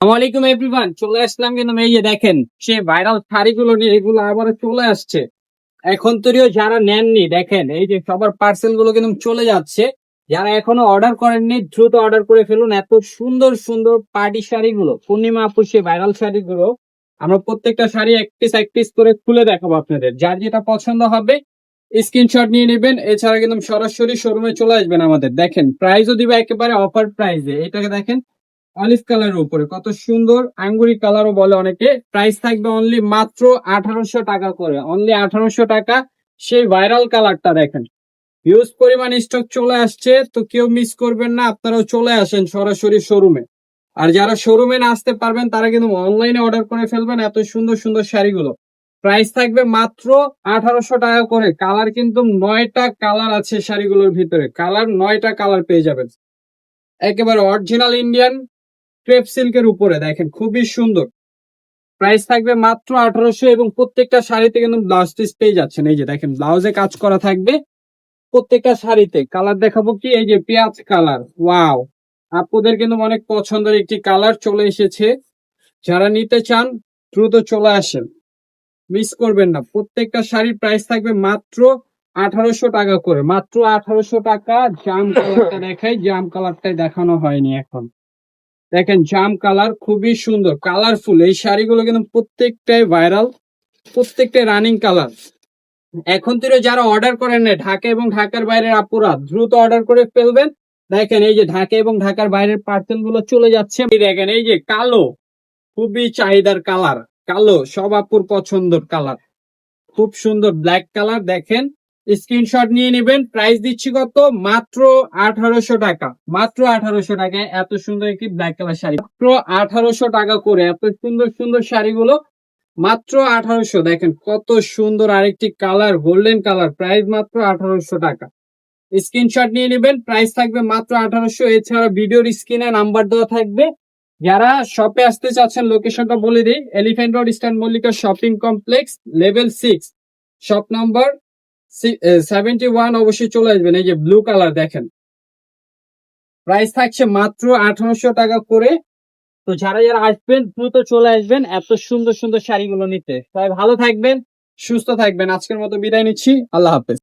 আসসালামাইকুম এভরিওয়ান, চলে আসলাম কিন্তু এই যে দেখেন সে ভাইরাল শাড়িগুলো নিয়ে, এগুলো আবার চলে আসছে। এখন তৈরিও যারা নেননি দেখেন এই যে সবার পার্সেল গুলো কিন্তু চলে যাচ্ছে। যারা এখনো অর্ডার করেননি দ্রুত অর্ডার করে ফেলুন। এত সুন্দর সুন্দর পার্টি শাড়িগুলো, পূর্ণিমা আপুর সে ভাইরাল শাড়িগুলো আমরা প্রত্যেকটা শাড়ি এক পিস করে খুলে দেখাবো আপনাদের। যার যেটা পছন্দ হবে স্ক্রিনশট নিয়ে নেবেন। এছাড়া কিন্তু সরাসরি শোরুমে চলে আসবেন আমাদের। দেখেন প্রাইসও দিবে একেবারে অফার প্রাইসে। এটাকে দেখেন অলিভ কালারের উপরে কত সুন্দর, আঙ্গুরি কালারও বলে অনেকে। প্রাইস থাকবে অনলি মাত্র 1800 টাকা করে, অনলি 1800 টাকা। সেই ভাইরাল কালারটা দেখেন, হিউজ পরিমাণ স্টক চলে আসছে, তো কেউ মিস করবেন না, আপনারাও চলে আসেন সরাসরি শোরুমে। আর যারা শোরুমে না আসতে পারবেন তারা কিন্তু অনলাইনে অর্ডার করে ফেলবেন এত সুন্দর সুন্দর শাড়িগুলো। প্রাইস থাকবে মাত্র 1800 টাকা করে। কালার কিন্তু 9টা কালার আছে শাড়িগুলোর ভিতরে, কালার 9টা কালার পেয়ে যাবেন। একেবারে অরিজিনাল ইন্ডিয়ান ক্রেপ সিল্কের উপরে দেখেন খুবই সুন্দর। প্রাইস থাকবে মাত্র 1800, এবং প্রত্যেকটা শাড়িতে কিন্তু ব্লাউজ পিস পেয়ে যাচ্ছেন। এই যে দেখেন ব্লাউজে কাজ করা থাকবে প্রত্যেকটা শাড়িতে। কালার দেখাবো কি, এই যে পেঁয়াজ কালার, ওয়াও, আপনাদের কিন্তু অনেক পছন্দের একটি কালার চলে এসেছে। যারা নিতে চান দ্রুত চলে আসেন, মিস করবেন না। প্রত্যেকটা শাড়ির প্রাইস থাকবে মাত্র 1800 টাকা করে, মাত্র 1800 টাকা। জাম কালারটা দেখাই, জাম কালারটাই দেখানো হয়নি এখন। দেখেন জাম কালার খুবই সুন্দর, কালারফুল। এই শাড়িগুলো কিন্তু প্রত্যেকটাই ভাইরাল, প্রত্যেকটাই রানিং কালার। এখন থেকে যারা অর্ডার করেন না ঢাকা এবং ঢাকার বাইরের আপুরা দ্রুত অর্ডার করে ফেলবেন। দেখেন এই যে ঢাকা এবং ঢাকার বাইরের পার্সেল গুলো চলে যাচ্ছে। দেখেন এই যে কালো, খুবই চাহিদার কালার, কালো সব আপুর পছন্দের কালার, খুব সুন্দর ব্ল্যাক কালার। দেখেন স্ক্রিনশট নিয়ে নেবেন। প্রাইস দিচ্ছি কত, মাত্র 1800 টাকা, মাত্র 1800 টাকায় এত সুন্দর একটি ব্ল্যাক কালার শাড়ি, মাত্র 1800 টাকা করে। এত সুন্দর সুন্দর শাড়িগুলো মাত্র 1800। দেখেন কত সুন্দর আরেকটি কালার, গোল্ডেন কালার, প্রাইস মাত্র 1800 টাকা। স্ক্রিনশট নিয়ে নেবেন, প্রাইস থাকবে মাত্র 1800। এছাড়া ভিডিওর স্ক্রিনে নাম্বার দেওয়া থাকবে। যারা শপে আসতে চাচ্ছেন লোকেশনটা বলে দিই, elephant road eastern Mallika shopping complex, level 6, shop number 71। অবশ্যই চলে আসবেন। এই যে ব্লু কালার দেখেন, প্রাইস থাকছে মাত্র 1800 টাকা করে। তো যারা যারা আসবেন দ্রুত চলে আসবেন এত সুন্দর সুন্দর শাড়িগুলো নিতে। সবাই ভালো থাকবেন, সুস্থ থাকবেন। আজকের মতো বিদায় নিচ্ছি, আল্লাহ হাফেজ।